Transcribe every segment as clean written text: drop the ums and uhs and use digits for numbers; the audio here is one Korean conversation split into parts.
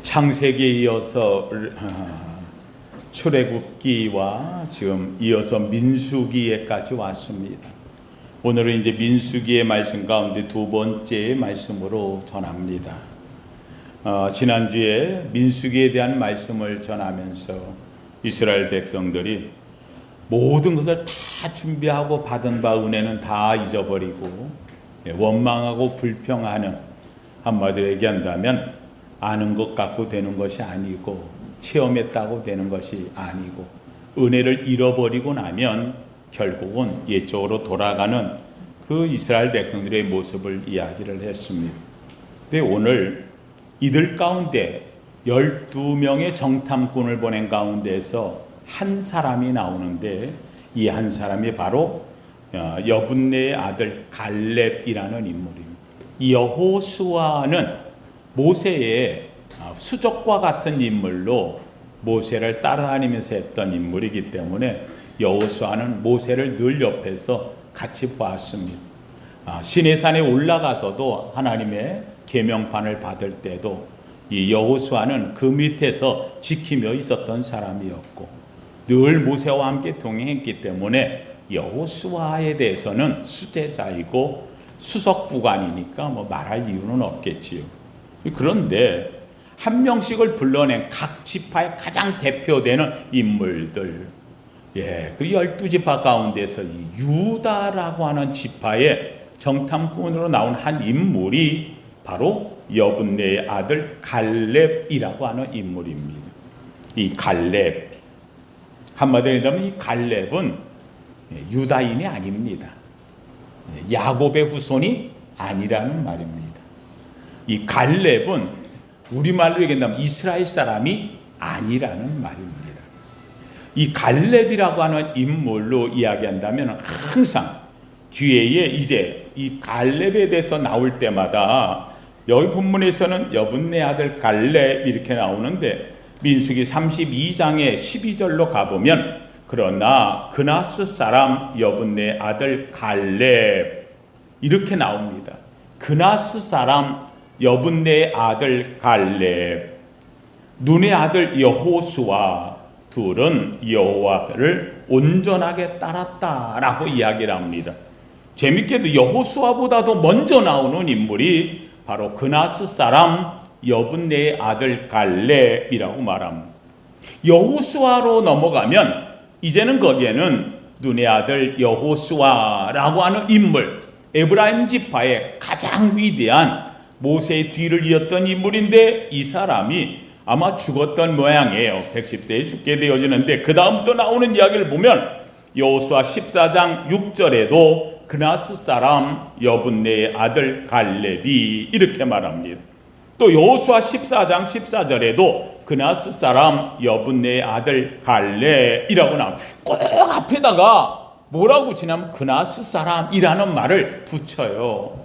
창세기에 이어서 출애굽기와 지금 이어서 민수기에까지 왔습니다. 오늘은 이제 민수기의 말씀 가운데 두 번째 말씀으로 전합니다. 지난주에 민수기에 대한 말씀을 전하면서 이스라엘 백성들이 모든 것을 다 준비하고 받은 바 은혜는 다 잊어버리고 원망하고 불평하는, 한마디로 얘기한다면 아는 것 갖고 되는 것이 아니고 체험했다고 되는 것이 아니고 은혜를 잃어버리고 나면 결국은 옛적으로 돌아가는 그 이스라엘 백성들의 모습을 이야기를 했습니다. 근데 오늘 이들 가운데 12명의 정탐꾼을 보낸 가운데서 한 사람이 나오는데, 이 한 사람이 바로 여분네의 아들 갈렙이라는 인물입니다. 이 여호수아는 모세의 수족과 같은 인물로 모세를 따라다니면서 했던 인물이기 때문에 여호수아는 모세를 늘 옆에서 같이 보았습니다. 시내산에 올라가서도 하나님의 계명판을 받을 때도 이 여호수아는 그 밑에서 지키며 있었던 사람이었고 늘 모세와 함께 동행했기 때문에 여호수아에 대해서는 수제자이고 수석부관이니까 말할 이유는 없겠지요. 그런데 한 명씩을 불러낸 각 지파의 가장 대표되는 인물들, 그 12지파 가운데서 이 유다라고 하는 지파의 정탐꾼으로 나온 한 인물이 바로 여분네의 아들 갈렙이라고 하는 인물입니다. 이 갈렙, 한마디로 얘기하면 이 갈렙은 유다인이 아닙니다. 야곱의 후손이 아니라는 말입니다. 이 갈렙은 우리말로 얘기한다면 이스라엘 사람이 아니라는 말입니다. 이 갈렙이라고 하는 인물로 이야기한다면 항상 뒤에 이제 이 갈렙에 대해서 나올 때마다 여기 본문에서는 여분네 아들 갈렙 이렇게 나오는데 민수기 32장의 12절로 가보면 그러나 그나스 사람 여분네 아들 갈렙 이렇게 나옵니다. 그나스 사람 여분네 아들 갈렙, 눈의 아들 여호수아 둘은 여호와를 온전하게 따랐다라고 이야기를 합니다. 재밌게도 여호수아보다도 먼저 나오는 인물이 바로 그나스 사람 여분네의 아들 갈렙이라고 말합니다. 여호수아로 넘어가면 이제는 거기에는 눈의 아들 여호수아라고 하는 인물, 에브라임 지파의 가장 위대한 모세의 뒤를 이었던 인물인데 이 사람이 아마 죽었던 모양이에요. 110세에 죽게 되어지는데 그 다음부터 나오는 이야기를 보면 여호수아 14장 6절에도 그나스 사람 여분네의 아들 갈렙이 이렇게 말합니다. 또 여호수아 14장 14절에도 그나스 사람 여분네의 아들 갈렙이라고 나옵니다. 꼭 앞에다가 뭐라고 붙이냐면 그나스 사람이라는 말을 붙여요.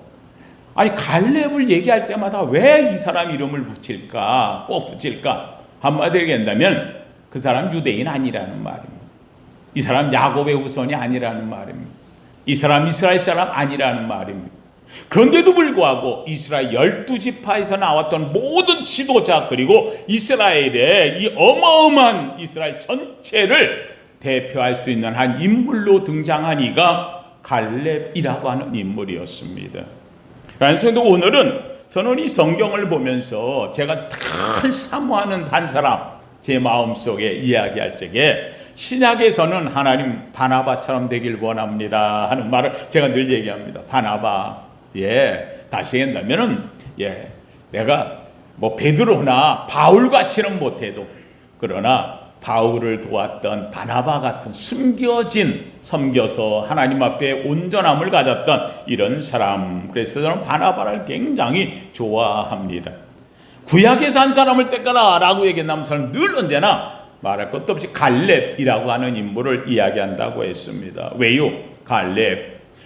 아니 갈렙을 얘기할 때마다 왜 이 사람 이름을 붙일까? 꼭 붙일까? 한마디로 얘기한다면 그 사람 유대인 아니라는 말입니다. 이 사람 야곱의 후손이 아니라는 말입니다. 이 사람 이스라엘 사람 아니라는 말입니다. 그런데도 불구하고 이스라엘 12지파에서 나왔던 모든 지도자 그리고 이스라엘의 이 어마어마한 이스라엘 전체를 대표할 수 있는 한 인물로 등장한 이가 갈렙이라고 하는 인물이었습니다. 그래서 오늘은 저는 이 성경을 보면서 제가 늘 사모하는 한 사람 제 마음속에 이야기할 적에 신약에서는 하나님 바나바처럼 되길 원합니다 하는 말을 제가 늘 얘기합니다. 바나바, 다시 한다면은 내가 베드로나 바울같이는 못해도 그러나 바울을 도왔던 바나바 같은 섬겨서 하나님 앞에 온전함을 가졌던 이런 사람, 그래서 저는 바나바를 굉장히 좋아합니다. 구약에서 한 사람을 떼거라 라고 얘기한다면 저는 늘 언제나 말할 것도 없이 갈렙이라고 하는 인물을 이야기한다고 했습니다. 왜요? 갈렙,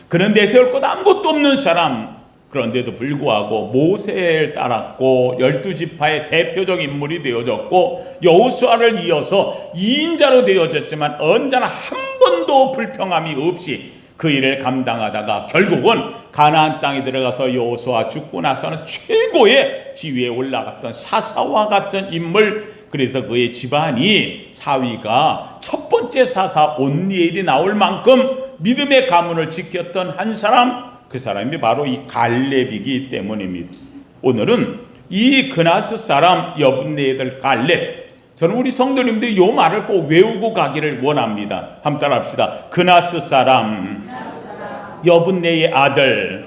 그는 내세울 것 아무것도 없는 사람, 그런데도 불구하고 모세를 따랐고 12지파의 대표적 인물이 되어졌고 여호수아를 이어서 2인자로 되어졌지만 언제나 한 번도 불평함이 없이 그 일을 감당하다가 결국은 가나안 땅에 들어가서 여호수아 죽고 나서는 최고의 지위에 올라갔던 사사와 같은 인물. 그래서 그의 집안이 사위가 첫 번째 사사 온니엘이 나올 만큼 믿음의 가문을 지켰던 한 사람, 그 사람이 바로 이 갈렙이기 때문입니다. 오늘은 이 그나스 사람 여분네 아들 갈렙, 저는 우리 성도님들이 이 말을 꼭 외우고 가기를 원합니다. 한번 따라합시다. 그나스 사람 여분네의 아들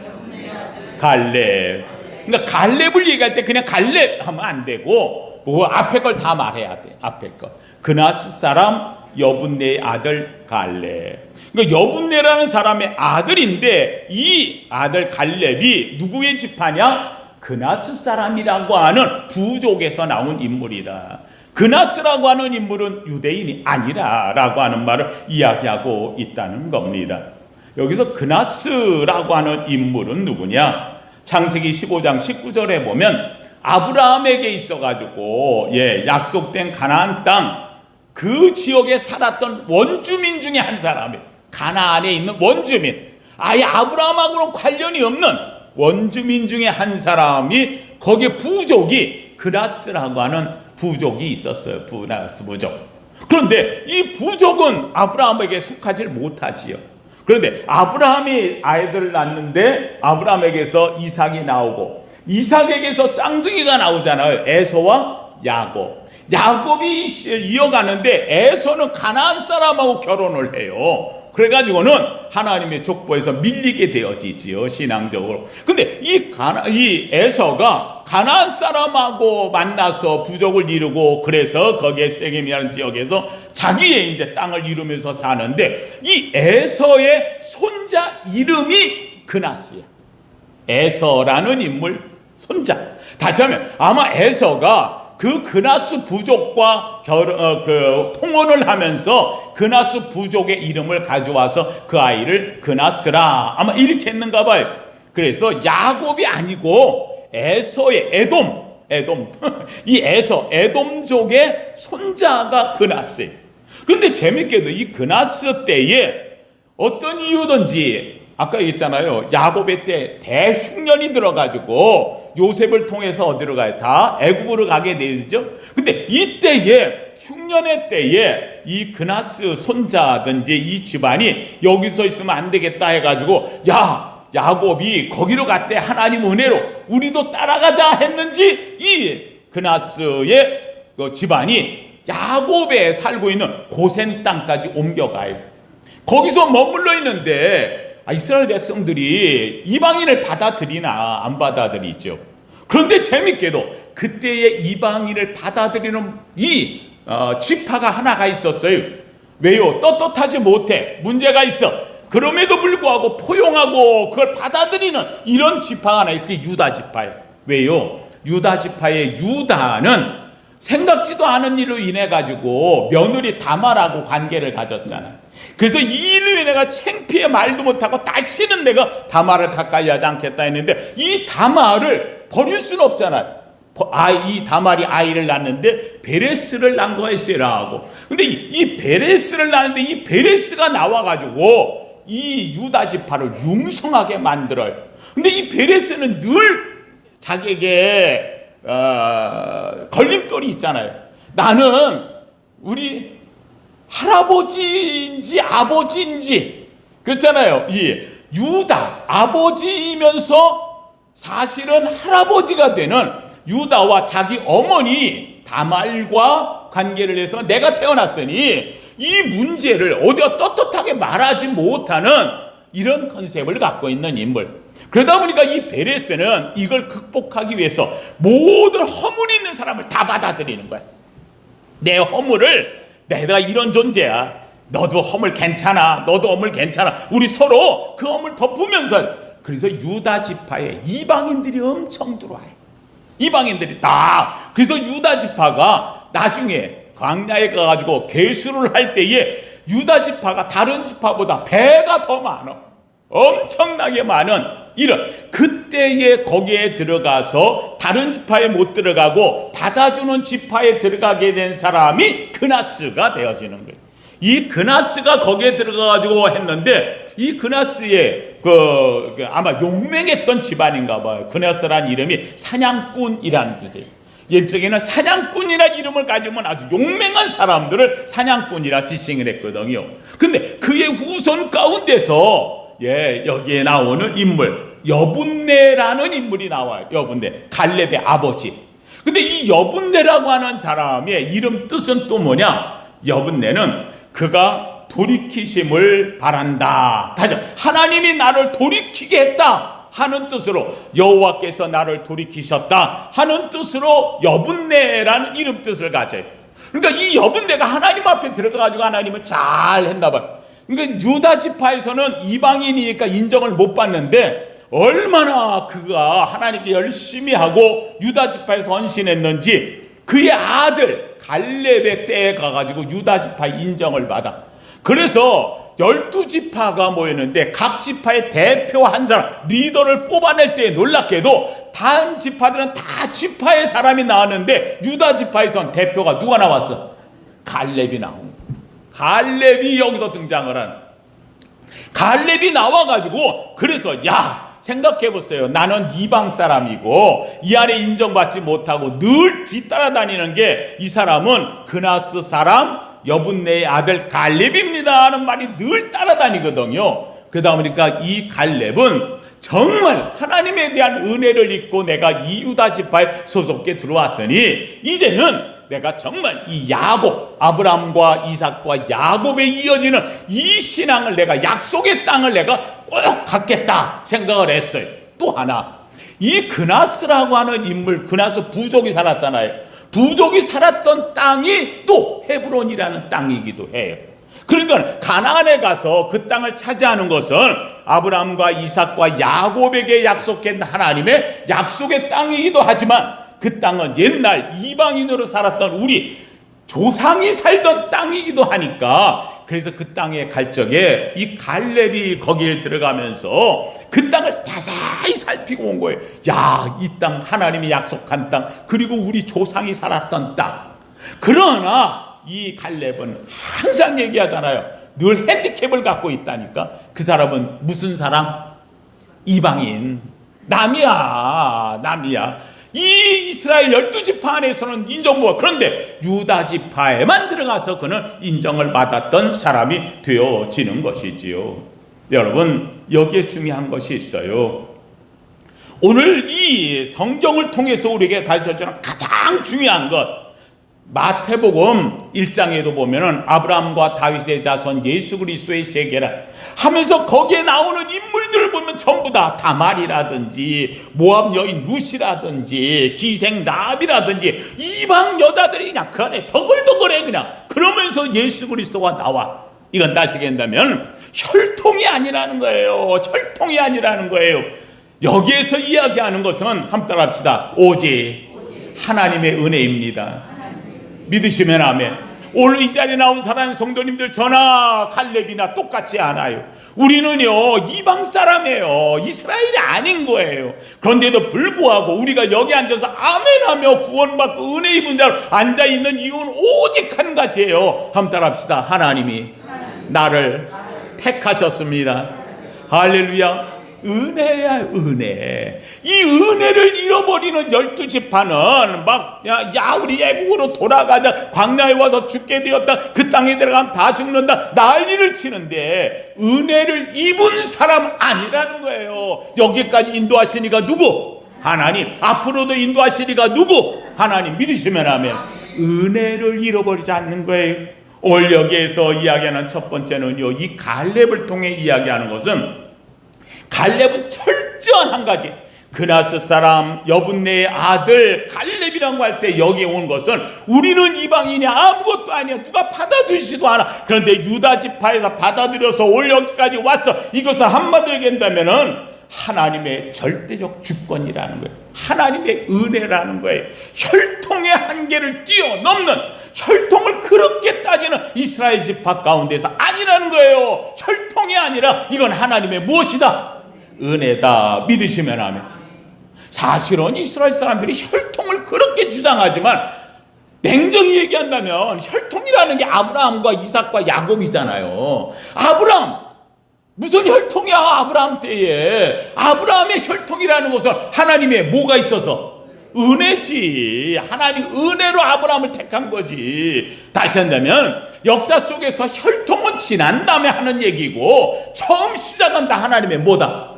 갈렙. 그러니까 갈렙을 얘기할 때 그냥 갈렙 하면 안 되고 뭐 앞에 걸 다 말해야 돼. 앞에 거. 그나스 사람 여분네의 아들 갈렙. 그러니까 여분네라는 사람의 아들인데 이 아들 갈렙이 누구의 지파냐? 그나스 사람이라고 하는 부족에서 나온 인물이다. 그나스라고 하는 인물은 유대인이 아니라라고 하는 말을 이야기하고 있다는 겁니다. 여기서 그나스라고 하는 인물은 누구냐? 창세기 15장 19절에 보면 아브라함에게 있어가지고 약속된 가나안 땅 그 지역에 살았던 원주민 중에 한 사람이에요. 가나안에 있는 원주민, 아예 아브라함하고는 관련이 없는 원주민 중에 한 사람이, 거기에 부족이 그나스라고 하는 부족이 있었어요. 그나스 부족. 그런데 이 부족은 아브라함에게 속하지 못하지요. 그런데 아브라함이 아이들을 낳는데 아브라함에게서 이삭이 나오고 이삭에게서 쌍둥이가 나오잖아요. 에서와 야곱. 야곱이 이어가는데 에서는 가나안 사람하고 결혼을 해요. 그래가지고는 하나님의 족보에서 밀리게 되어지지요, 신앙적으로. 근데 이 에서가 가나안 사람하고 만나서 부족을 이루고, 그래서 거기에 세겜이라는 지역에서 자기의 이제 땅을 이루면서 사는데, 이 에서의 손자 이름이 그나스야. 에서라는 인물 손자. 다시 하면 아마 에서가 그 그나스 부족과 통혼을 하면서 그나스 부족의 이름을 가져와서 그 아이를 그나스라 아마 이렇게 했는가 봐요. 그래서 야곱이 아니고 에서의 에돔 이 에돔족의 손자가 그나스예요. 그런데 재밌게도 이 그나스 때에 어떤 이유든지 아까 얘기했잖아요. 야곱의 때 대흉년이 들어가지고 요셉을 통해서 어디로 가요? 다 애굽으로 가게 되죠. 근데 이때에 흉년의 때에 이 그나스 손자든지 이 집안이 여기서 있으면 안 되겠다 해가지고 야곱이 거기로 갔대. 하나님 은혜로 우리도 따라가자 했는지 이 그나스의 그 집안이 야곱에 살고 있는 고센 땅까지 옮겨가요. 거기서 머물러 있는데 이스라엘 백성들이 이방인을 받아들이나 안 받아들이죠. 그런데 재밌게도 그때의 이방인을 받아들이는 이 지파가 하나가 있었어요. 왜요? 떳떳하지 못해. 문제가 있어. 그럼에도 불구하고 포용하고 그걸 받아들이는 이런 지파가 하나 있어요. 그게 유다 지파예요. 왜요? 유다 지파의 유다는 생각지도 않은 일로 인해 가지고 며느리 다말하고 관계를 가졌잖아요. 그래서 이 일로 인해 내가 창피해 말도 못하고 다시는 내가 다말을 가까이 하지 않겠다 했는데, 이 다말을 버릴 수는 없잖아요. 이 다말이 아이를 낳는데 베레스를 낳은 거야, 세라하고. 근데 이 베레스를 낳는데 이 베레스가 나와가지고 이 유다 지파를 융성하게 만들어요. 근데 이 베레스는 늘 자기에게 걸림돌이 있잖아요. 나는 우리 할아버지인지 아버지인지, 그렇잖아요. 이 유다 아버지이면서 사실은 할아버지가 되는 유다와 자기 어머니 다말과 관계를 해서 내가 태어났으니 이 문제를 어디가 떳떳하게 말하지 못하는 이런 컨셉을 갖고 있는 인물. 그러다 보니까 이 베레스는 이걸 극복하기 위해서 모든 허물 있는 사람을 다 받아들이는 거야. 내 허물을, 내가 이런 존재야, 너도 허물 괜찮아, 너도 허물 괜찮아, 우리 서로 그 허물 덮으면서. 그래서 유다 지파에 이방인들이 엄청 들어와요. 이방인들이 다. 그래서 유다 지파가 나중에 광야에 가가지고 계수를 할 때에 유다 지파가 다른 지파보다 배가 더 많아. 엄청나게 많은 이런, 그때에 거기에 들어가서 다른 지파에 못 들어가고 받아주는 지파에 들어가게 된 사람이 그나스가 되어지는 거예요. 이 그나스가 거기에 들어가가지고 했는데, 이 그나스의 아마 용맹했던 집안인가 봐요. 그나스란 이름이 사냥꾼이라는 뜻이에요. 옛적에는 사냥꾼이라는 이름을 가지면 아주 용맹한 사람들을 사냥꾼이라 지칭을 했거든요. 근데 그의 후손 가운데서 여기에 나오는 인물 여분네라는 인물이 나와요. 여분네, 갈렙의 아버지. 근데 이 여분네라고 하는 사람의 이름 뜻은 또 뭐냐? 여분네는 그가 돌이키심을 바란다. 다시 하나님이 나를 돌이키게 했다 하는 뜻으로, 여호와께서 나를 돌이키셨다 하는 뜻으로 여분네라는 이름 뜻을 가져요. 그러니까 이 여분네가 하나님 앞에 들어가가지고 하나님을 잘 했나 봐요. 그러니까 유다 지파에서는 이방인이니까 인정을 못 받는데, 얼마나 그가 하나님께 열심히 하고 유다 지파에서 헌신했는지 그의 아들 갈렙의 때에 가가지고 유다 지파의 인정을 받아. 그래서 12지파가 모였는데 각 지파의 대표 한 사람, 리더를 뽑아낼 때 놀랍게도 다른 지파들은 다 지파의 사람이 나왔는데 유다 지파에선 대표가 누가 나왔어? 갈렙이 나온. 갈렙이 여기서 등장을 한. 갈렙이 나와가지고, 그래서 생각해보세요. 나는 이방 사람이고 이 안에 인정받지 못하고 늘 뒤따라다니는 게, 이 사람은 그나스 사람 여분네의 아들 갈렙입니다 하는 말이 늘 따라다니거든요. 그러다 보니까 이 갈렙은 정말 하나님에 대한 은혜를 입고 내가 이 유다 지파에 소속해 들어왔으니 이제는 내가 정말 이 야곱, 아브라함과 이삭과 야곱에 이어지는 이 신앙을, 내가 약속의 땅을 내가 꼭 갖겠다 생각을 했어요. 또 하나, 이 그나스라고 하는 인물, 그나스 부족이 살았잖아요. 부족이 살았던 땅이 또 헤브론이라는 땅이기도 해요. 그러니까 가나안에 가서 그 땅을 차지하는 것은 아브라함과 이삭과 야곱에게 약속한 하나님의 약속의 땅이기도 하지만, 그 땅은 옛날 이방인으로 살았던 우리 조상이 살던 땅이기도 하니까, 그래서 그 땅에 갈 적에 이 갈렙이 거기에 들어가면서 그 땅을 자세히 살피고 온 거예요. 이 땅 하나님이 약속한 땅, 그리고 우리 조상이 살았던 땅. 그러나 이 갈렙은 항상 얘기하잖아요. 늘 핸디캡을 갖고 있다니까. 그 사람은 무슨 사람? 이방인. 남이야. 이 이스라엘 12지파 안에서는 인정부가, 그런데 유다 지파에만 들어가서 그는 인정을 받았던 사람이 되어지는 것이지요. 여러분, 여기에 중요한 것이 있어요. 오늘 이 성경을 통해서 우리에게 가르쳐주는 가장 중요한 것, 마태복음 1장에도 보면은 아브라함과 다윗의 자손 예수 그리스도의 세계라 하면서 거기에 나오는 인물들을 보면 전부 다 다말이라든지 모압 여인 루시라든지 기생 라합이라든지 이방 여자들이 그냥 그 안에 더글더글해 그냥. 그러면서 예수 그리스도가 나와. 이건 다시 얘기한다면 혈통이 아니라는 거예요. 혈통이 아니라는 거예요. 여기에서 이야기하는 것은 한번 따라합시다. 오직 하나님의 은혜입니다. 믿으시면 아멘. 오늘 이 자리에 나온 사랑하는 성도님들, 저나 갈렙이나 똑같지 않아요. 우리는요 이방 사람이에요. 이스라엘이 아닌 거예요. 그런데도 불구하고 우리가 여기 앉아서 아멘하며 구원받고 은혜 입은 자로 앉아있는 이유는 오직 한 가지예요. 한번 따라합시다. 하나님이 나를 택하셨습니다. 할렐루야. 은혜야, 은혜. 이 은혜를 잃어버리는 12지파는 막 우리 애국으로 돌아가자, 광야에 와서 죽게 되었다, 그 땅에 들어가면 다 죽는다 난리를 치는데 은혜를 입은 사람 아니라는 거예요. 여기까지 인도하시니까 누구? 하나님. 앞으로도 인도하시니까 누구? 하나님. 믿으시면 아멘. 은혜를 잃어버리지 않는 거예요. 오늘 여기에서 이야기하는 첫 번째는요, 이 갈렙을 통해 이야기하는 것은, 갈렙은 철저한 한 가지, 그나스 사람 여분네의 아들 갈렙이라고 할 때 여기에 온 것은, 우리는 이방인이 아무것도 아니야, 누가 받아주지도 않아. 그런데 유다 지파에서 받아들여서 올 여기까지 왔어. 이것을 한마디로 얘기한다면은 하나님의 절대적 주권이라는 거예요. 하나님의 은혜라는 거예요. 혈통의 한계를 뛰어넘는, 혈통을 그렇게 따지는 이스라엘 지파 가운데서 아니라는 거예요. 혈통이 아니라 이건 하나님의 무엇이다? 은혜다. 믿으시면 아멘. 사실은 이스라엘 사람들이 혈통을 그렇게 주장하지만 냉정히 얘기한다면 혈통이라는 게 아브라함과 이삭과 야곱이잖아요. 아브라함 무슨 혈통이야? 아브라함 때에 아브라함의 혈통이라는 것은 하나님의 뭐가 있어서? 은혜지. 하나님 은혜로 아브라함을 택한 거지. 다시 한다면 역사 속에서 혈통은 지난 다음에 하는 얘기고 처음 시작은 다 하나님의 뭐다?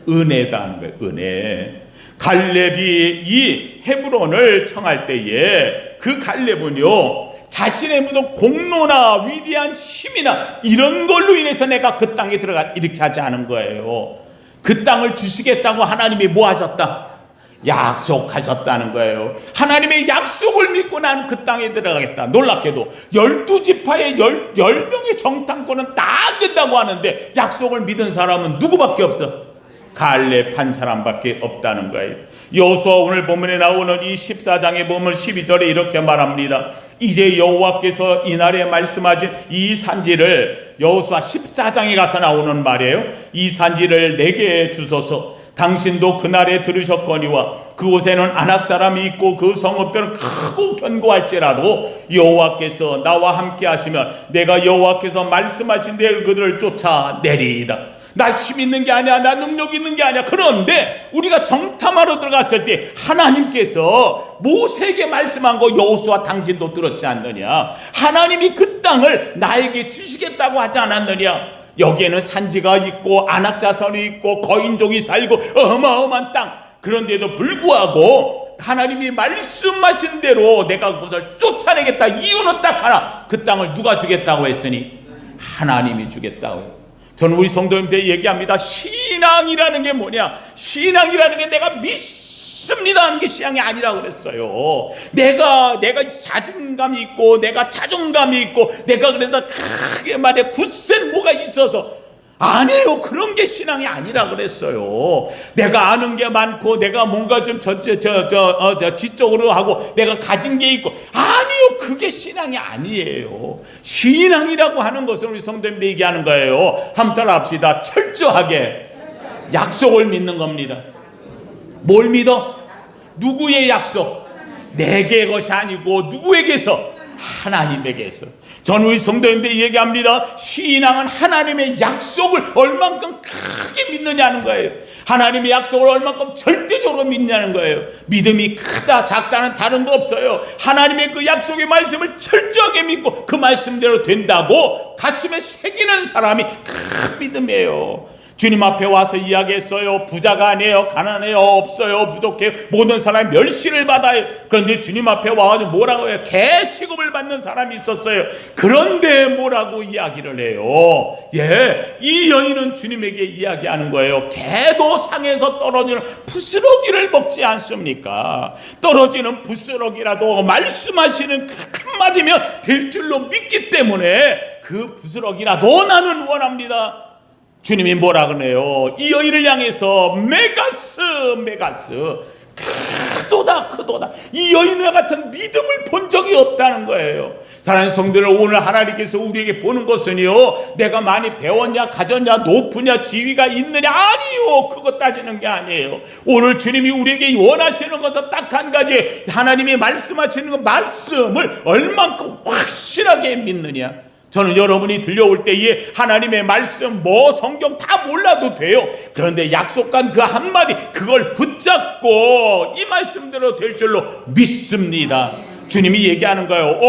은혜다 하는 거예요. 은혜. 갈렙이 이 헤브론을 청할 때에 그 갈렙은요 자신의 무슨 공로나 위대한 힘이나 이런 걸로 인해서 내가 그 땅에 들어가 이렇게 하지 않은 거예요. 그 땅을 주시겠다고 하나님이 뭐 하셨다? 약속하셨다는 거예요. 하나님의 약속을 믿고 난 그 땅에 들어가겠다. 놀랍게도 12지파의 10명의 정탐꾼은 다 안 된다고 하는데 약속을 믿은 사람은 누구밖에 없어? 갈렙 한 사람밖에 없다는 거예요. 여호수아 오늘 본문에 나오는 이 14장에 보면 12절에 이렇게 말합니다. 이제 여호와께서 이날에 말씀하신 이 산지를, 여호수아 14장에 가서 나오는 말이에요. 이 산지를 내게 주소서. 당신도 그날에 들으셨거니와 그곳에는 아낙 사람이 있고 그 성읍들은 크고 견고할지라도 여호와께서 나와 함께 하시면 내가 여호와께서 말씀하신 대로 그들을 쫓아내리이다. 나 힘 있는 게 아니야, 나 능력 있는 게 아니야. 그런데 우리가 정탐하러 들어갔을 때 하나님께서 모세에게 말씀한 거 여호수아 당신도 들었지 않느냐? 하나님이 그 땅을 나에게 주시겠다고 하지 않았느냐? 여기에는 산지가 있고 아낙 자손이 있고 거인족이 살고 어마어마한 땅. 그런데도 불구하고 하나님이 말씀하신 대로 내가 그것을 쫓아내겠다. 이유는 딱 하나. 그 땅을 누가 주겠다고 했으니 하나님이 주겠다고 해요. 저는 우리 성도님들 얘기합니다. 신앙이라는 게 뭐냐? 신앙이라는 게 내가 믿습니다 하는 게 신앙이 아니라고 그랬어요. 내가 자신감이 있고 내가 자존감이 있고 내가 그래서 크게 말해 굳센 뭐가 있어서 아니에요. 그런 게 신앙이 아니라 그랬어요. 내가 아는 게 많고 내가 뭔가 좀 지적으로 하고 내가 가진 게 있고 아니요. 그게 신앙이 아니에요. 신앙이라고 하는 것은 우리 성도님들 얘기하는 거예요. 한번 따라합시다. 철저하게 약속을 믿는 겁니다. 뭘 믿어? 누구의 약속? 내게 것이 아니고 누구에게서? 하나님에게서. 저는 우리 성도님들이 얘기합니다. 신앙은 하나님의 약속을 얼만큼 크게 믿느냐는 거예요. 하나님의 약속을 얼만큼 절대적으로 믿냐는 거예요. 믿음이 크다 작다는 다른 거 없어요. 하나님의 그 약속의 말씀을 철저하게 믿고 그 말씀대로 된다고 가슴에 새기는 사람이 큰 믿음이에요. 주님 앞에 와서 이야기했어요. 부자가 아니에요. 가난해요. 없어요. 부족해요. 모든 사람이 멸시를 받아요. 그런데 주님 앞에 와가지고 뭐라고 해요? 개 취급을 받는 사람이 있었어요. 그런데 뭐라고 이야기를 해요? 예, 이 여인은 주님에게 이야기하는 거예요. 개도 상에서 떨어지는 부스러기를 먹지 않습니까? 떨어지는 부스러기라도 말씀하시는 한마디면 될 줄로 믿기 때문에 그 부스러기라도 나는 원합니다. 주님이 뭐라 그러네요? 이 여인을 향해서 메가스 크도다. 이 여인과 같은 믿음을 본 적이 없다는 거예요. 사랑하는 성도들, 오늘 하나님께서 우리에게 보는 것은요, 내가 많이 배웠냐 가졌냐 높으냐 지위가 있느냐 아니요. 그거 따지는 게 아니에요. 오늘 주님이 우리에게 원하시는 것은 딱 한 가지. 하나님이 말씀하시는 그 말씀을 얼만큼 확실하게 믿느냐. 저는 여러분이 들려올 때에 하나님의 말씀 성경 다 몰라도 돼요. 그런데 약속한 그 한마디 그걸 붙잡고 이 말씀대로 될 줄로 믿습니다. 주님이 얘기하는 거예요.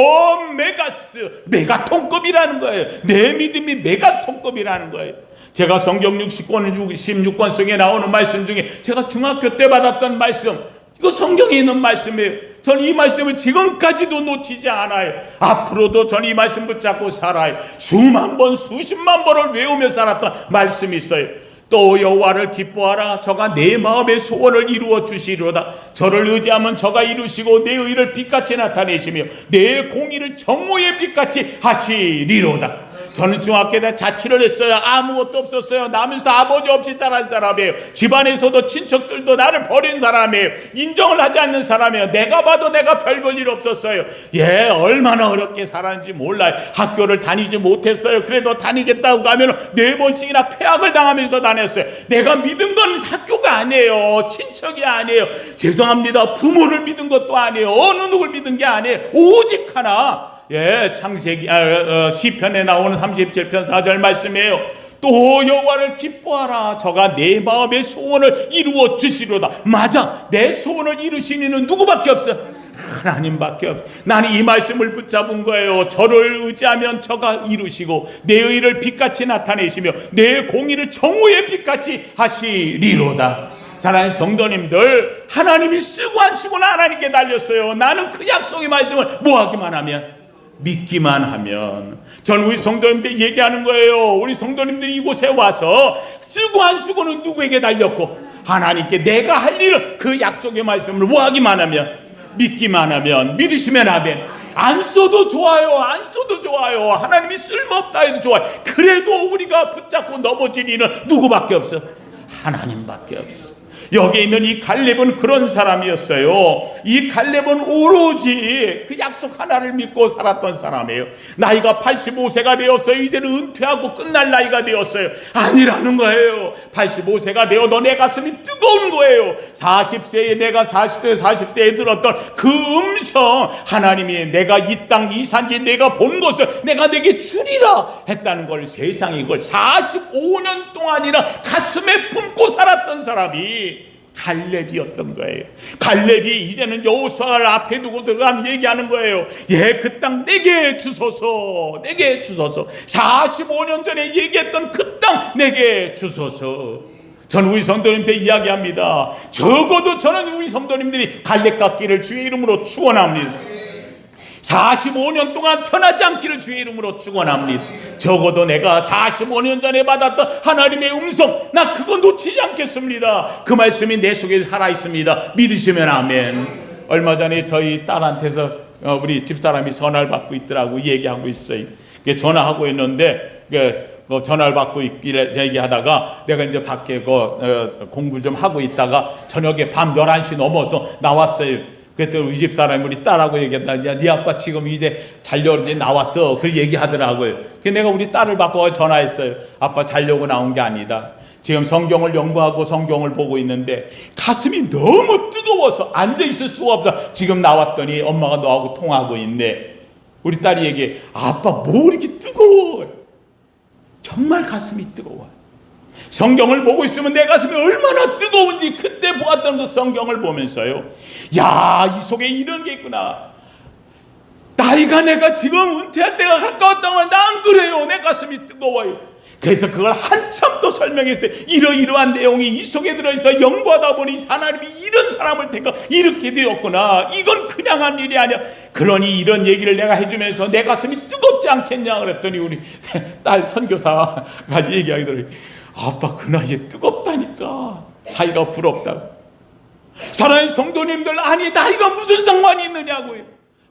메가톤급이라는 거예요. 내 믿음이 메가톤급이라는 거예요. 제가 성경 66권 속에 나오는 말씀 중에 제가 중학교 때 받았던 말씀, 이거 성경에 있는 말씀이에요. 저는 이 말씀을 지금까지도 놓치지 않아요. 앞으로도 저는 이 말씀 붙잡고 살아요. 수만 번 수십만 번을 외우며 살았던 말씀이 있어요. 또 여호와를 기뻐하라. 저가 내 마음의 소원을 이루어 주시리로다. 저를 의지하면 저가 이루시고 내 의를 빛같이 나타내시며 내 공의를 정오의 빛같이 하시리로다. 저는 중학교 때 자취를 했어요. 아무것도 없었어요. 나면서 아버지 없이 자란 사람이에요. 집안에서도 친척들도 나를 버린 사람이에요. 인정을 하지 않는 사람이에요. 내가 봐도 내가 별 볼 일 없었어요. 얼마나 어렵게 살았는지 몰라요. 학교를 다니지 못했어요. 그래도 다니겠다고 하면 4번씩이나 퇴학을 당하면서 다녔어요. 내가 믿은 건 학교가 아니에요. 친척이 아니에요. 죄송합니다. 부모를 믿은 것도 아니에요. 어느 누굴 믿은 게 아니에요. 오직 하나. 창세기 시편에 나오는 37편 4절 말씀이에요. 또 여호와를 기뻐하라. 저가 내 마음의 소원을 이루어 주시로다. 맞아. 내 소원을 이루신 이는 누구밖에 없어? 하나님밖에 없어. 나는 이 말씀을 붙잡은 거예요. 저를 의지하면 저가 이루시고 내 의를 빛같이 나타내시며 내 공의를 정오의 빛같이 하시리로다. 사랑하는 성도님들, 하나님이 쓰고 안 쓰고는 하나님께 달렸어요. 나는 그 약속의 말씀을 뭐하기만 하면, 믿기만 하면. 전 우리 성도님들 얘기하는 거예요. 우리 성도님들이 이곳에 와서 쓰고 안 쓰고는 누구에게 달렸고, 하나님께 내가 할 일은 그 약속의 말씀을 뭐하기만 하면, 믿기만 하면, 믿으시면 아멘. 안 써도 좋아요. 안 써도 좋아요. 하나님이 쓸모없다 해도 좋아요. 그래도 우리가 붙잡고 넘어질 일은 누구밖에 없어? 하나님밖에 없어. 여기 있는 이 갈렙은 그런 사람이었어요. 이 갈렙은 오로지 그 약속 하나를 믿고 살았던 사람이에요. 나이가 85세가 되었어요. 이제는 은퇴하고 끝날 나이가 되었어요. 아니라는 거예요. 85세가 되어도 내 가슴이 뜨거운 거예요. 40세에 내가 40세에 들었던 그 음성, 하나님이 내가 이 땅 이 산지 내가 본 것을 내가 내게 주리라 했다는 걸, 세상에 이걸 45년 동안이나 가슴에 품고 살았던 사람이 갈렙이었던 거예요. 갈렙이 이제는 여호수아를 앞에 두고 들어가면 얘기하는 거예요. 그 땅 내게 주소서, 내게 주소서. 45년 전에 얘기했던 그 땅 내게 주소서. 전 우리 성도님들 이야기합니다. 적어도 저는 우리 성도님들이 갈렙 같기를 주의 이름으로 축원합니다. 45년 동안 편하지 않기를 주의 이름으로 축원합니다. 적어도 내가 45년 전에 받았던 하나님의 음성, 나 그거 놓치지 않겠습니다. 그 말씀이 내 속에 살아있습니다. 믿으시면 아멘. 얼마 전에 저희 딸한테서 우리 집사람이 전화를 받고 있더라고. 얘기하고 있어요. 전화하고 있는데 전화를 받고 있기를 얘기하다가 내가 이제 밖에 공부를 좀 하고 있다가 저녁에 밤 11시 넘어서 나왔어요. 그랬더니 우리 집사람이 우리 딸하고 얘기했다. 야, 네 아빠 지금 이제 자려고 이제 나왔어. 그 얘기하더라고요. 그래서 내가 우리 딸을 바꿔 전화했어요. 아빠 자려고 나온 게 아니다. 지금 성경을 연구하고 성경을 보고 있는데 가슴이 너무 뜨거워서 앉아있을 수가 없어. 지금 나왔더니 엄마가 너하고 통화하고 있네. 우리 딸이 얘기해. 아빠 뭐 이렇게 뜨거워. 정말 가슴이 뜨거워. 성경을 보고 있으면 내 가슴이 얼마나 뜨거운지 그때 보았던 그 성경을 보면서요. 야, 이 속에 이런 게 있구나. 나이가 내가 지금 은퇴할 때가 가까웠다고 하는데 안 그래요. 내 가슴이 뜨거워요. 그래서 그걸 한참 또 설명했어요. 이러이러한 내용이 이 속에 들어있어. 연구하다 보니 하나님이 이런 사람을 택하 이렇게 되었구나. 이건 그냥 한 일이 아니야. 그러니 이런 얘기를 내가 해주면서 내 가슴이 뜨겁지 않겠냐 그랬더니 우리 딸 선교사가 얘기하더라고요. 아빠 그 나이에 뜨겁다니까. 자기가 부럽다고. 사랑하는 성도님들, 아니 나이가 무슨 상관이 있느냐고요.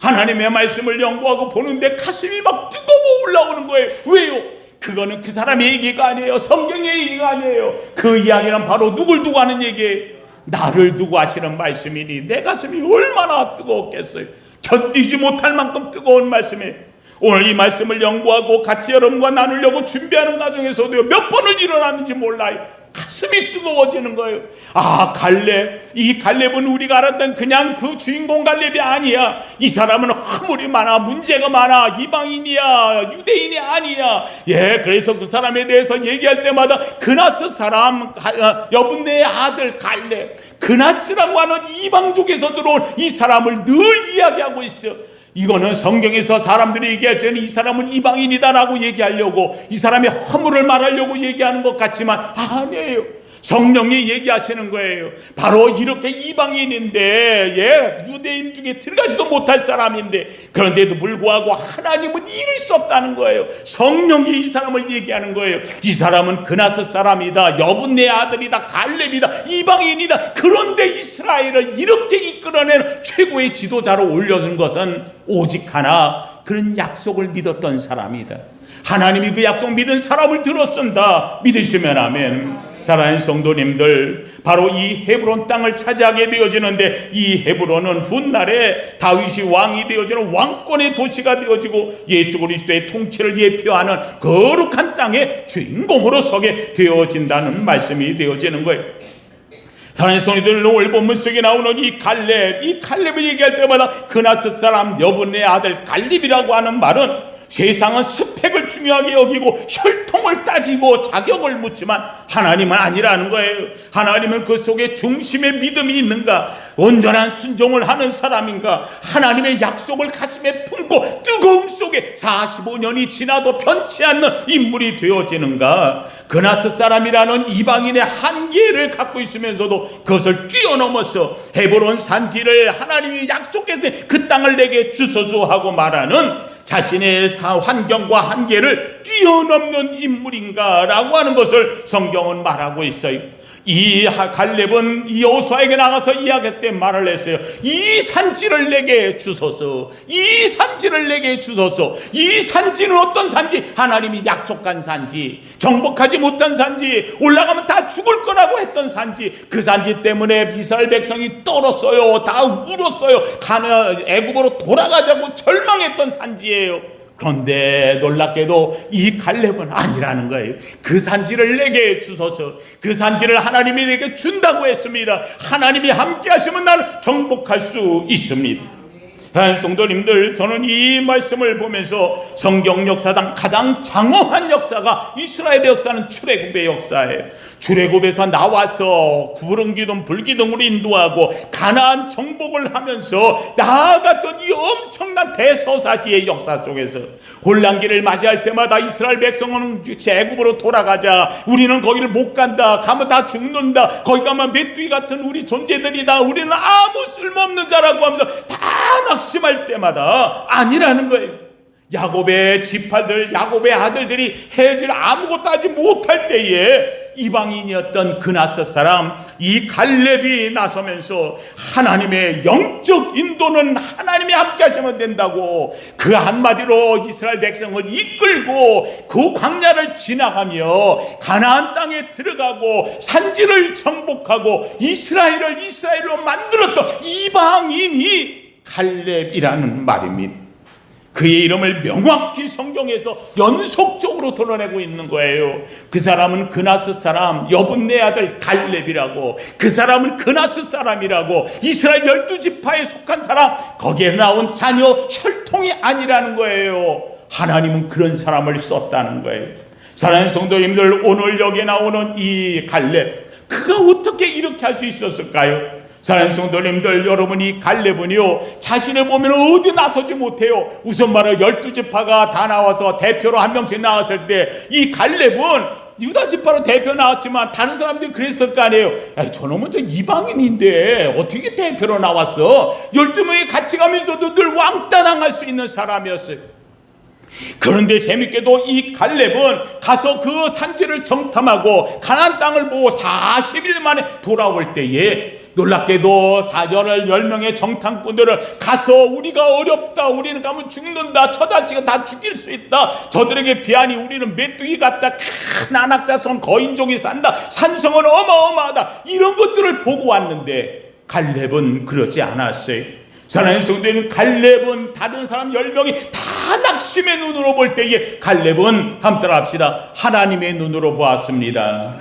하나님의 말씀을 연구하고 보는데 가슴이 막 뜨거워 올라오는 거예요. 왜요? 그거는 그 사람의 얘기가 아니에요. 성경의 얘기가 아니에요. 그 이야기는 바로 누굴 두고 하는 얘기예요. 나를 두고 하시는 말씀이니 내 가슴이 얼마나 뜨거웠겠어요. 견디지 못할 만큼 뜨거운 말씀이에요. 오늘 이 말씀을 연구하고 같이 여러분과 나누려고 준비하는 과정에서도 몇 번을 일어났는지 몰라요. 가슴이 뜨거워지는 거예요. 아, 갈렙. 이 갈렙은 우리가 알았던 그냥 그 주인공 갈렙이 아니야. 이 사람은 허물이 많아. 문제가 많아. 이방인이야. 유대인이 아니야. 그래서 그 사람에 대해서 얘기할 때마다 그나스 사람 여분네의 아들 갈렙. 그나스라고 하는 이방족에서 들어온 이 사람을 늘 이야기하고 있어. 이거는 성경에서 사람들이 얘기할 때는 이 사람은 이방인이다라고 얘기하려고, 이 사람의 허물을 말하려고 얘기하는 것 같지만 아니에요. 성령이 얘기하시는 거예요. 바로 이렇게 이방인인데 유대인 중에 들어가지도 못할 사람인데 그런데도 불구하고 하나님은 이룰 수 없다는 거예요. 성령이 이 사람을 얘기하는 거예요. 이 사람은 그나스 사람이다. 여분네 아들이다. 갈렙이다. 이방인이다. 그런데 이스라엘을 이렇게 이끌어내는 최고의 지도자로 올려준 것은 오직 하나, 그런 약속을 믿었던 사람이다. 하나님이 그 약속 믿은 사람을 들어쓴다. 믿으시면 아멘. 사랑하는 성도님들, 바로 이 헤브론 땅을 차지하게 되어지는데, 이 헤브론은 훗날에 다윗이 왕이 되어지는 왕권의 도시가 되어지고 예수 그리스도의 통치를 예표하는 거룩한 땅의 주인공으로 서게 되어진다는 말씀이 되어지는 거예요. 사랑하는 성도들, 오늘 본문 속에 나오는 이 칼렙을 얘기할 때마다 그나스 사람 여분네 아들 갈렙이라고 하는 말은 세상은 스펙을 중요하게 여기고 혈통을 따지고 자격을 묻지만 하나님은 아니라는 거예요. 하나님은 그 속에 중심의 믿음이 있는가, 온전한 순종을 하는 사람인가, 하나님의 약속을 가슴에 품고 뜨거움 속에 45년이 지나도 변치 않는 인물이 되어지는가. 그나스 사람이라는 이방인의 한계를 갖고 있으면서도 그것을 뛰어넘어서 헤브론 산지를 하나님이 약속해서 그 땅을 내게 주소서 하고 말하는 자신의 환경과 한계를 뛰어넘는 인물인가라고 하는 것을 성경은 말하고 있어요. 이 갈렙은 이 여호수아에게 나가서 이야기할 때 말을 했어요. 이 산지를 내게 주소서. 이 산지를 내게 주소서. 이 산지는 어떤 산지? 하나님이 약속한 산지, 정복하지 못한 산지, 올라가면 다 죽을 거라고 했던 산지. 그 산지 때문에 이스라엘 백성이 떨었어요. 다 울었어요. 애굽으로 돌아가자고 절망했던 산지예요. 그런데 놀랍게도 이 갈렙은 아니라는 거예요. 그 산지를 내게 주소서. 그 산지를 하나님이 내게 준다고 했습니다. 하나님이 함께 하시면 나는 정복할 수 있습니다. 사랑하는 성도님들, 저는 이 말씀을 보면서 성경 역사상 가장 장엄한 역사가 이스라엘의 역사는 출애굽의 역사예요. 출애굽에서 나와서 구름기둥 불기둥으로 인도하고 가나안 정복을 하면서 나아갔던 이 엄청난 대서사시의 역사 속에서 혼란기를 맞이할 때마다 이스라엘 백성은 애굽으로 돌아가자, 우리는 거기를 못 간다, 가면 다 죽는다, 거기 가면 메뚜기 같은 우리 존재들이다, 우리는 아무 쓸모없는 자라고 하면서 다 낙심할 때마다 아니라는 거예요. 야곱의 지파들, 야곱의 아들들이 해질 아무것도 하지 못할 때에 이방인이었던 그나스 사람 이 갈렙이 나서면서 하나님의 영적 인도는 하나님이 함께 하시면 된다고, 그 한마디로 이스라엘 백성을 이끌고 그 광야를 지나가며 가나안 땅에 들어가고 산지를 정복하고 이스라엘로 만들었던 이방인이 갈렙이라는 말입니다. 그의 이름을 명확히 성경에서 연속적으로 드러내고 있는 거예요. 그 사람은 그나스 사람 여분네 아들 갈렙이라고, 그 사람은 그나스 사람이라고, 이스라엘 12지파에 속한 사람, 거기에 나온 자녀 혈통이 아니라는 거예요. 하나님은 그런 사람을 썼다는 거예요. 사랑하는 성도님들, 오늘 여기에 나오는 이 갈렙, 그가 어떻게 이렇게 할 수 있었을까요? 사랑하는 성도님들, 여러분이 갈렙은요, 자신을 보면 어디 나서지 못해요. 우선 말해 12지파가 다 나와서 대표로 한 명씩 나왔을 때 이 갈렙은 유다 지파로 대표 나왔지만 다른 사람들이 그랬을 거 아니에요. 저놈은 저 이방인인데 어떻게 대표로 나왔어? 12명이 같이 가면서도 늘 왕따 당할 수 있는 사람이었어요. 그런데 재밌게도 이 갈렙은 가서 그 산지를 정탐하고 가나안 땅을 보고 40일 만에 돌아올 때에 놀랍게도 10명의 정탐꾼들을 가서 우리가 어렵다, 우리는 가면 죽는다, 처자식은 다 죽일 수 있다, 저들에게 비하니 우리는 메뚜기 같다, 큰 안악자손 거인족이 산다, 산성은 어마어마하다, 이런 것들을 보고 왔는데 갈렙은 그러지 않았어요. 사랑하는 성도님, 갈렙은 다른 사람 10명이 다 낙심의 눈으로 볼 때에 갈렙은 함께 따라합시다. 하나님의 눈으로 보았습니다.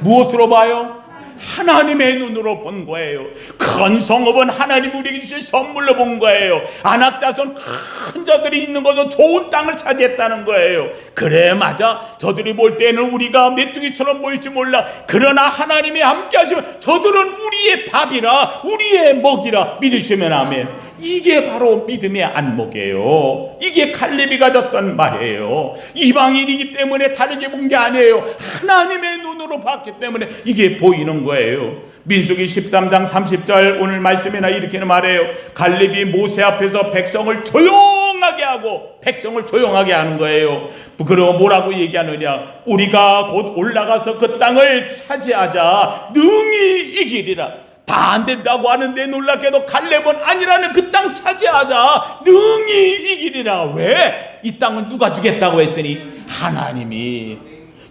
무엇으로 봐요? 하나님의 눈으로 본 거예요. 큰 성읍은 하나님 우리에게 주신 선물로 본 거예요. 안악자손 큰 자들이 있는 것은 좋은 땅을 차지했다는 거예요. 그래, 맞아, 저들이 볼 때는 우리가 메뚜기처럼 보일지 몰라. 그러나 하나님이 함께 하시면 저들은 우리의 밥이라, 우리의 먹이라. 믿으시면 아멘. 이게 바로 믿음의 안목이에요. 이게 갈렙이 가졌던 말이에요. 이방인이기 때문에 다르게 본 게 아니에요. 하나님의 눈으로 봤기 때문에 이게 보이는 거예요. 민수기 13장 30절 오늘 말씀이나 이렇게 말해요. 갈렙이 모세 앞에서 백성을 조용하게 하고 백성을 조용하게 하는 거예요. 그리고 뭐라고 얘기하느냐? 우리가 곧 올라가서 그 땅을 차지하자 능히 이기리라. 다 안 된다고 하는데 놀랍게도 갈렙은 아니라는 그 땅 차지하자 능히 이기리라. 왜? 이 땅을 누가 주겠다고 했으니 하나님이.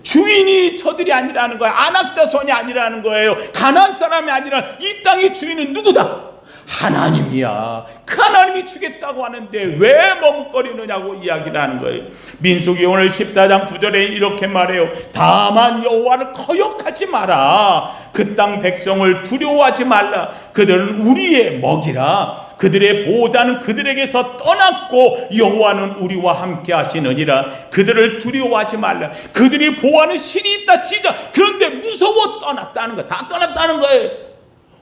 주인이 저들이 아니라는 거예요. 안악자손이 아니라는 거예요. 가나안 사람이 아니라 이 땅의 주인은 누구다? 하나님이야. 그 하나님이 주겠다고 하는데 왜 머뭇거리느냐고 이야기를 하는 거예요. 민수기 오늘 14장 9절에 이렇게 말해요. 다만 여호와를 거역하지 마라. 그 땅 백성을 두려워하지 말라. 그들은 우리의 먹이라. 그들의 보호자는 그들에게서 떠났고 여호와는 우리와 함께 하시느니라. 그들을 두려워하지 말라. 그들이 보호하는 신이 있다 치자. 그런데 무서워 떠났다는 거예요. 다 떠났다는 거예요.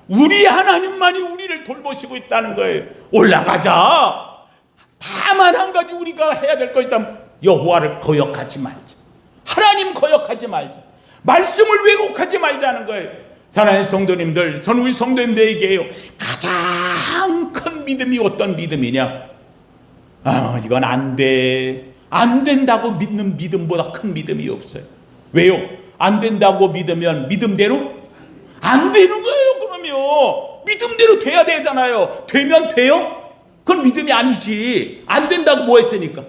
우리 하나님만이 우리를 돌보시고 있다는 거예요. 올라가자. 다만 한 가지 우리가 해야 될 것이 있다면 여호와를 거역하지 말자. 하나님 거역하지 말자. 말씀을 왜곡하지 말자는 거예요. 사랑하는 성도님들, 저는 우리 성도님들에게 얘기해요. 가장 큰 믿음이 어떤 믿음이냐? 이건 안 돼. 안 된다고 믿는 믿음보다 큰 믿음이 없어요. 왜요? 안 된다고 믿으면 믿음대로 안 되는 거예요. 그러면 믿음대로 돼야 되잖아요. 되면 돼요? 그건 믿음이 아니지. 안 된다고 뭐 했으니까?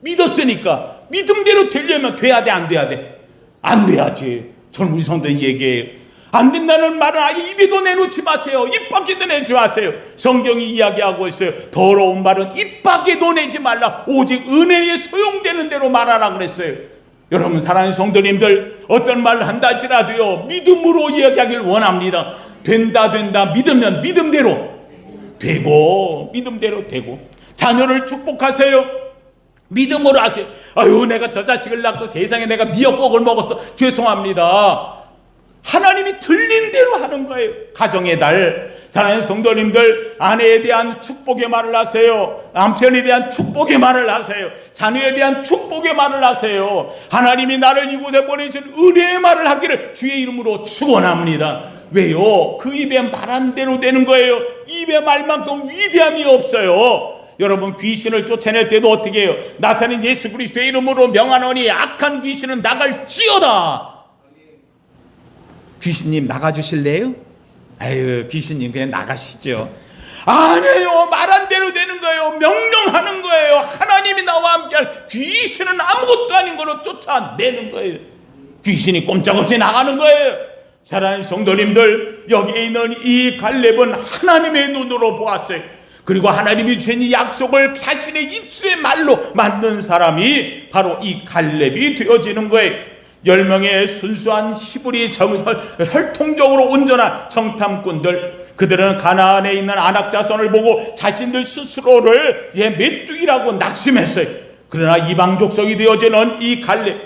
믿었으니까. 믿음대로 되려면 돼야 돼, 안 돼야 돼? 안 돼야지. 저는 우리 성도님 얘기해요. 안 된다는 말은 아예 입에도 내놓지 마세요. 입 밖에도 내지 마세요. 성경이 이야기하고 있어요. 더러운 말은 입 밖에도 내지 말라. 오직 은혜에 소용되는 대로 말하라 그랬어요. 여러분 사랑하는 성도님들, 어떤 말을 한다 할지라도요 믿음으로 이야기하길 원합니다. 된다 믿으면 믿음대로 되고, 믿음대로 되고. 자녀를 축복하세요. 믿음으로 하세요. 아유, 내가 저 자식을 낳고 세상에 내가 미역국을 먹었어. 죄송합니다. 하나님이 들린 대로 하는 거예요. 가정의 달. 사랑하는 성도님들, 아내에 대한 축복의 말을 하세요. 남편에 대한 축복의 말을 하세요. 자녀에 대한 축복의 말을 하세요. 하나님이 나를 이곳에 보내신 은혜의 말을 하기를 주의 이름으로 축원합니다. 왜요? 그 입에 말한 대로 되는 거예요. 입에 말만큼 위대함이 없어요. 여러분, 귀신을 쫓아낼 때도 어떻게 해요? 나사렛 예수 그리스도의 이름으로 명하노니 악한 귀신은 나갈지어다. 귀신님 나가주실래요? 아유, 귀신님 그냥 나가시죠. 아니에요. 말한 대로 되는 거예요. 명령하는 거예요. 하나님이 나와 함께할. 귀신은 아무것도 아닌 걸로 쫓아내는 거예요. 귀신이 꼼짝없이 나가는 거예요. 사랑하는 성도님들, 여기에 있는 이 갈렙은 하나님의 눈으로 보았어요. 그리고 하나님이 주신 이 약속을 자신의 입술의 말로 만든 사람이 바로 이 갈렙이 되어지는 거예요. 10명의 순수한 히브리 혈통적으로 온전한 정탐꾼들, 그들은 가나안에 있는 안악자손을 보고 자신들 스스로를 메뚜기라고 낙심했어요. 그러나 이방 족속이 되어지는 이 갈렙,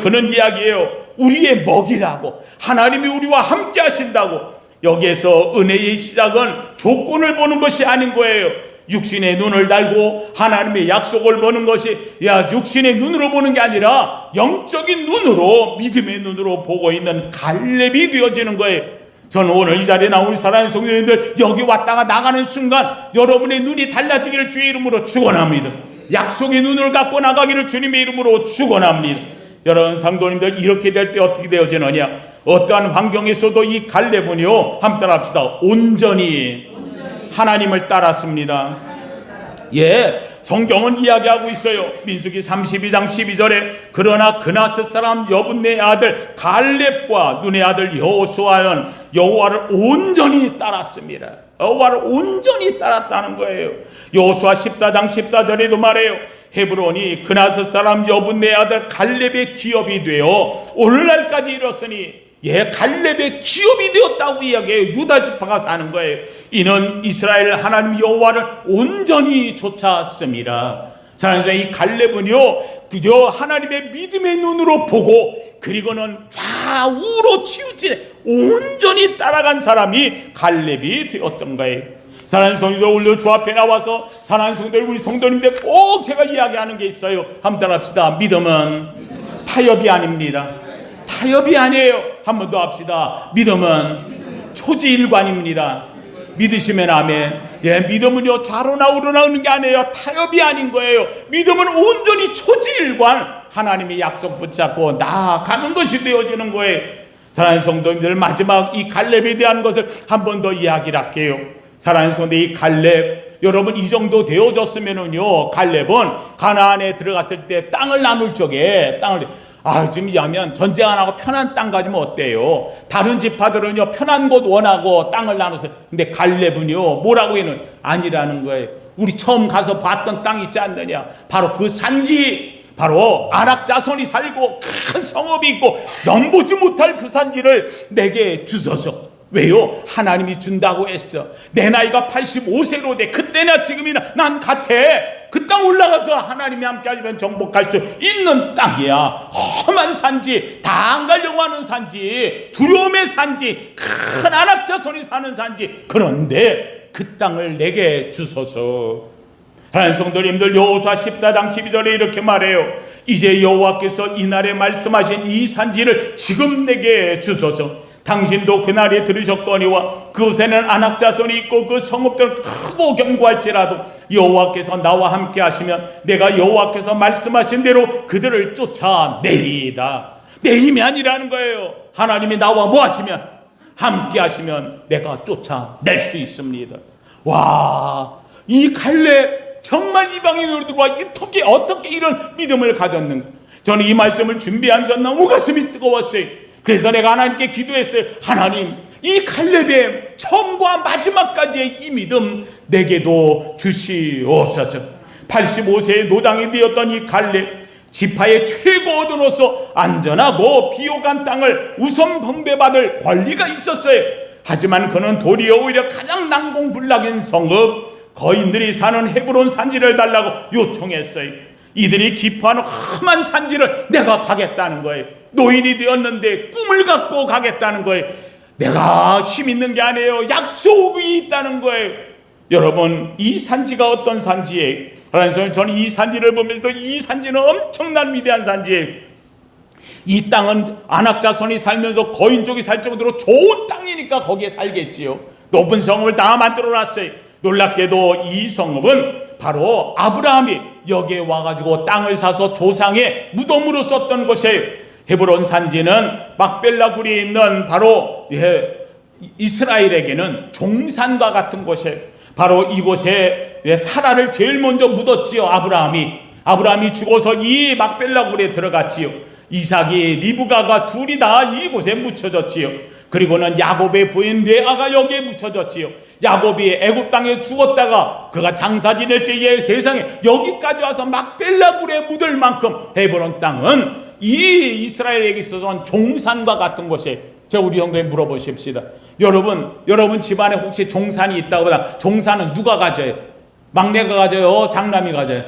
그는 이야기해요. 우리의 먹이라고, 하나님이 우리와 함께 하신다고. 여기에서 은혜의 시작은 조건을 보는 것이 아닌 거예요. 육신의 눈을 달고 하나님의 약속을 보는 것이 육신의 눈으로 보는 게 아니라 영적인 눈으로, 믿음의 눈으로 보고 있는 갈렙이 되어지는 거예요. 저는 오늘 이 자리에 나온 우리 사랑하는 성도님들, 여기 왔다가 나가는 순간 여러분의 눈이 달라지기를 주의 이름으로 축원합니다. 약속의 눈을 갖고 나가기를 주님의 이름으로 축원합니다. 여러분 성도님들, 이렇게 될 때 어떻게 되어지느냐? 어떠한 환경에서도 이 갈렙은요, 함께 따라합시다. 온전히 하나님을 따랐습니다. 성경은 이야기하고 있어요. 민수기 32장 12절에 그러나 그나스 사람 여분네 아들 갈렙과 눈의 아들 여호수아는 여호와를 온전히 따랐습니다. 여호와를 온전히 따랐다는 거예요. 여호수아 14장 14절에도 말해요. 헤브론이 그나스 사람 여분네 아들 갈렙의 기업이 되어 오늘날까지 이뤘으니, 갈렙의 기업이 되었다고 이야기해요. 유다 지파가 사는 거예요. 이는 이스라엘 하나님 여호와를 온전히 쫓았습니다. 사랑하는 이 갈렙은요, 그저 하나님의 믿음의 눈으로 보고, 그리고는 좌우로 치우치 온전히 따라간 사람이 갈렙이 되었던 거예요. 사랑하는 성도들, 오늘 주 앞에 나와서 사랑하는 성도들, 우리 성도님들 꼭 제가 이야기하는 게 있어요. 한번 따라합시다. 믿음은 타협이 아닙니다. 타협이 아니에요. 한 번 더 합시다. 믿음은 초지일관입니다. 믿으시면 아멘. 예, 믿음은요 좌로나 우로나 하는 게 아니에요. 타협이 아닌 거예요. 믿음은 온전히 초지일관, 하나님의 약속 붙잡고 나아가는 것이 되어지는 거예요. 사랑하는 성도님들, 마지막 이 갈렙에 대한 것을 한 번 더 이야기를 할게요. 사랑하는 성도, 이 갈렙, 여러분 이 정도 되어졌으면은요, 갈렙은 가나안에 들어갔을 때 땅을 나눌 적에 지금 이하면 전쟁 안 하고 편한 땅 가지면 어때요? 다른 지파들은요 편한 곳 원하고 땅을 나눠서, 근데 갈렙은요 뭐라고 해는 아니라는 거예요. 우리 처음 가서 봤던 땅 있지 않느냐? 바로 그 산지, 바로 아낙 자손이 살고 큰 성읍이 있고 넘보지 못할 그 산지를 내게 주소서. 왜요? 하나님이 준다고 했어. 내 나이가 85세로 돼. 그때나 지금이나 난 같아. 그 땅 올라가서 하나님이 함께 하시면 정복할 수 있는 땅이야. 험한 산지, 다 안 가려고 하는 산지, 두려움의 산지, 큰 아낙 자손이 사는 산지. 그런데 그 땅을 내게 주소서. 하나님 성도님들, 여호수아 14장 12절에 이렇게 말해요. 이제 여호와께서 이날에 말씀하신 이 산지를 지금 내게 주소서. 당신도 그날에 들으셨거니와 그곳에는 아낙 자손이 있고 그 성읍들은 크고 견고할지라도 여호와께서 나와 함께 하시면 내가 여호와께서 말씀하신 대로 그들을 쫓아내리이다. 내 힘이 아니라는 거예요. 하나님이 나와 뭐 하시면, 함께 하시면 내가 쫓아낼 수 있습니다. 와, 이 갈렙 정말 이방인으로 들어와 어떻게 이런 믿음을 가졌는가. 저는 이 말씀을 준비하면서 너무 가슴이 뜨거웠어요. 그래서 내가 하나님께 기도했어요. 하나님, 이 갈렙의 처음과 마지막까지의 이 믿음 내게도 주시옵소서. 85세의 노장이 되었던 이 갈렙, 지파의 최고원으로서 안전하고 비옥한 땅을 우선 분배받을 권리가 있었어요. 하지만 그는 도리어 오히려 가장 난공불락인 성읍, 거인들이 사는 헤브론 산지를 달라고 요청했어요. 이들이 기뻐하는 험한 산지를 내가 가겠다는 거예요. 노인이 되었는데 꿈을 갖고 가겠다는 거예요. 내가 힘 있는 게 아니에요. 약속이 있다는 거예요. 여러분, 이 산지가 어떤 산지예요? 그래서 저는 이 산지를 보면서 이 산지는 엄청난 위대한 산지예요. 이 땅은 아낙 자손이 살면서 거인족이 살 정도로 좋은 땅이니까 거기에 살겠지요. 높은 성읍을 다 만들어놨어요. 놀랍게도 이 성읍은 바로 아브라함이 여기에 와가지고 땅을 사서 조상의 무덤으로 썼던 곳이에요. 헤브론 산지는 막벨라 굴이 있는 바로 이스라엘에게는 종산과 같은 곳이에요. 바로 이곳에 사라를 제일 먼저 묻었지요. 아브라함이 죽어서 이 막벨라 굴에 들어갔지요. 이삭이 리브가가 둘이 다 이곳에 묻혀졌지요. 그리고는 야곱의 부인 레아가 여기에 묻혀졌지요. 야곱이 애굽 땅에 죽었다가 그가 장사 지낼 때에 세상에 여기까지 와서 막벨라 굴에 묻을 만큼 헤브론 땅은 이 이스라엘에게 있어서는 종산과 같은 곳에, 제가 우리 형제님 물어보십시다. 여러분 집안에 혹시 종산이 있다고 보다 종산은 누가 가져요? 막내가 가져요? 장남이 가져요?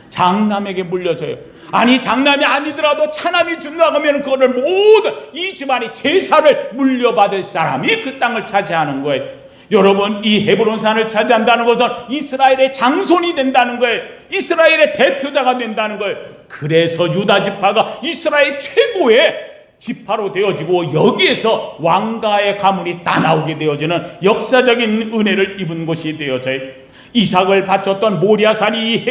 장남에게 물려줘요. 아니, 장남이 아니더라도 차남이 준다고 하면 그거를 모든 이 집안이 제사를 물려받을 사람이 그 땅을 차지하는 거예요. 여러분, 이 헤브론산을 차지한다는 것은 이스라엘의 장손이 된다는 거예요. 이스라엘의 대표자가 된다는 거예요. 그래서 유다 지파가 이스라엘 최고의 지파로 되어지고 여기에서 왕가의 가문이 다 나오게 되어지는 역사적인 은혜를 입은 곳이 되어져요. 이삭을 바쳤던 모리아산이 이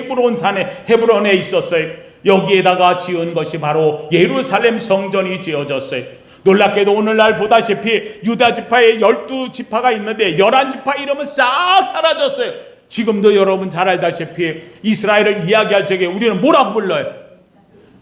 헤브론에 있었어요. 여기에다가 지은 것이 바로 예루살렘 성전이 지어졌어요. 놀랍게도 오늘날 보다시피 유다 지파에 12지파가 있는데 11지파 이름은 싹 사라졌어요. 지금도 여러분 잘 알다시피 이스라엘을 이야기할 적에 우리는 뭐라고 불러요?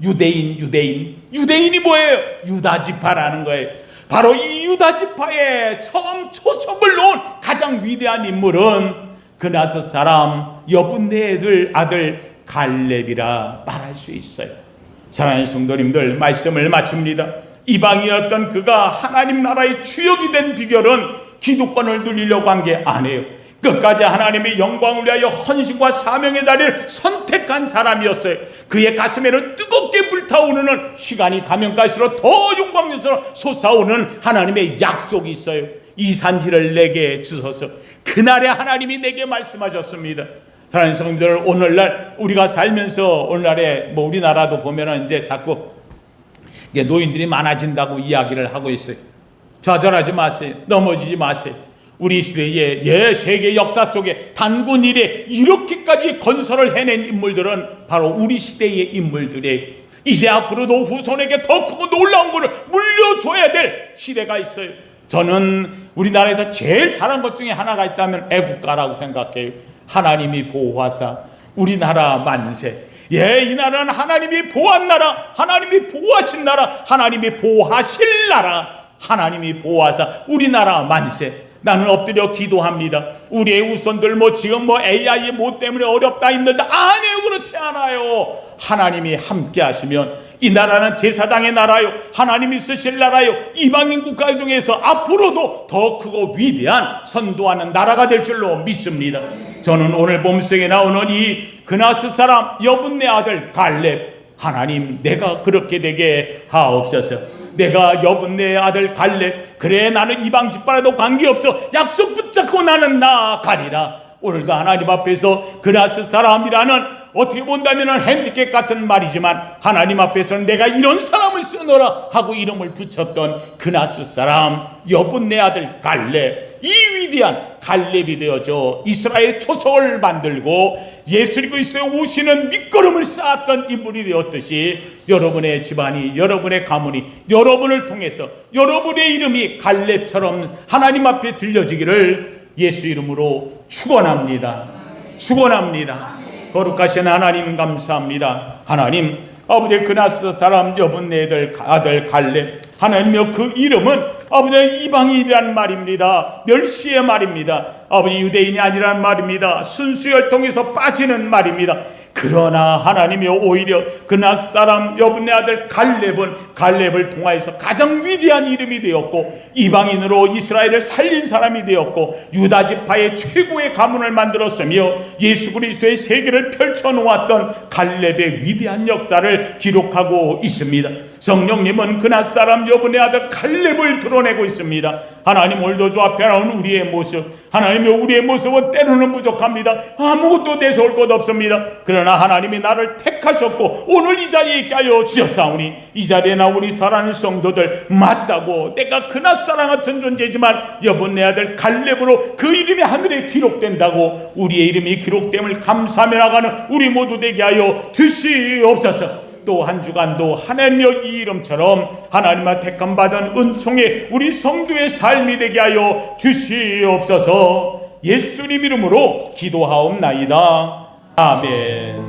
유대인이 뭐예요? 유다 지파라는 거예요. 바로 이 유다 지파의 처음 초석을 놓은 가장 위대한 인물은 그나서 사람 여분네 아들 갈렙이라 말할 수 있어요. 사랑하는 성도님들, 말씀을 마칩니다. 이방이었던 그가 하나님 나라의 주역이 된 비결은 기득권을 누리려고 한 게 아니에요. 끝까지 하나님의 영광을 위하여 헌신과 사명의 다리를 선택한 사람이었어요. 그의 가슴에는 뜨겁게 불타오르는, 시간이 가면 갈수록 더 영광스러워 솟아오르는 하나님의 약속이 있어요. 이 산지를 내게 주소서. 그날에 하나님이 내게 말씀하셨습니다. 사랑하는 성도들, 오늘날 우리가 살면서 오늘날에 우리나라도 보면은 이제 자꾸 노인들이 많아진다고 이야기를 하고 있어요. 좌절하지 마세요. 넘어지지 마세요. 우리 시대의 세계 역사 속에 단군 이래 이렇게까지 건설을 해낸 인물들은 바로 우리 시대의 인물들이에요. 이제 앞으로도 후손에게 더 크고 놀라운 것을 물려줘야 될 시대가 있어요. 저는 우리나라에서 제일 잘한 것 중에 하나가 있다면 애국가라고 생각해요. 하나님이 보호하사 우리나라 만세. 이 나라는 하나님이 보호한 나라, 하나님이 보호하신 나라, 하나님이 보호하실 나라, 하나님이 보호하사 우리나라 만세. 나는 엎드려 기도합니다. 우리의 후손들 지금 AI 때문에 어렵다 힘들다, 아니에요. 그렇지 않아요. 하나님이 함께 하시면 이 나라는 제사장의 나라요, 하나님이 쓰실 나라요, 이방인 국가 중에서 앞으로도 더 크고 위대한 선도하는 나라가 될 줄로 믿습니다. 저는 오늘 본성에 나오는 이 그나스 사람 여분네 아들 갈렙, 하나님 내가 그렇게 되게 하옵소서. 내가 여분네 아들 갈렙, 그래 나는 이방 집바라도 관계없어 약속 붙잡고 나는 나가리라. 오늘도 하나님 앞에서 그나스 사람이라는, 어떻게 본다면 핸디캡 같은 말이지만 하나님 앞에서는 내가 이런 사람을 쓰노라 하고 이름을 붙였던 그나스 사람 여분네 아들 갈렙, 이 위대한 갈렙이 되어져 이스라엘 초석을 만들고 예수 그리스도에 오시는 밑거름을 쌓았던 인물이 되었듯이 여러분의 집안이, 여러분의 가문이, 여러분을 통해서 여러분의 이름이 갈렙처럼 하나님 앞에 들려지기를 예수 이름으로 축원합니다. 축원합니다. 거룩하신 하나님 감사합니다. 하나님 아버지 그나스 사람 여분네 아들 갈렙, 하나님여 그 이름은 아버지 이방인이란 말입니다. 멸시의 말입니다. 아버지 유대인이 아니란 말입니다. 순수 혈통에서 빠지는 말입니다. 그러나 하나님이 오히려 그나스 사람 여분네 아들 갈렙을 통하여서 가장 위대한 이름이 되었고 이방인으로 이스라엘을 살린 사람이 되었고 유다 지파의 최고의 가문을 만들었으며 예수 그리스도의 세계를 펼쳐놓았던 갈렙의 위대한 역사를 기록하고 있습니다. 성령님은 그나스 사람 여분네 아들 갈렙을 드러내고 있습니다. 하나님 오늘도 주 앞에 나온 우리의 모습, 하나님이 우리의 모습은 때로는 부족합니다. 아무것도 내세울 것 없습니다. 그러나 하나님이 나를 택하셨고 오늘 이 자리에 있게 하여 주셨사오니 이 자리에 나 우리 사랑하는 성도들 맞다고, 내가 그나스 사람 같은 존재지만 여분네 아들 갈렙으로 그 이름이 하늘에 기록된다고 우리의 이름이 기록됨을 감사하며 나가는 우리 모두 되게 하여 주시옵소서. 또 한 주간도 하나님의 이 이름처럼 하나님의 택함 받은 은총의 우리 성도의 삶이 되게 하여 주시옵소서. 예수님 이름으로 기도하옵나이다. 아멘.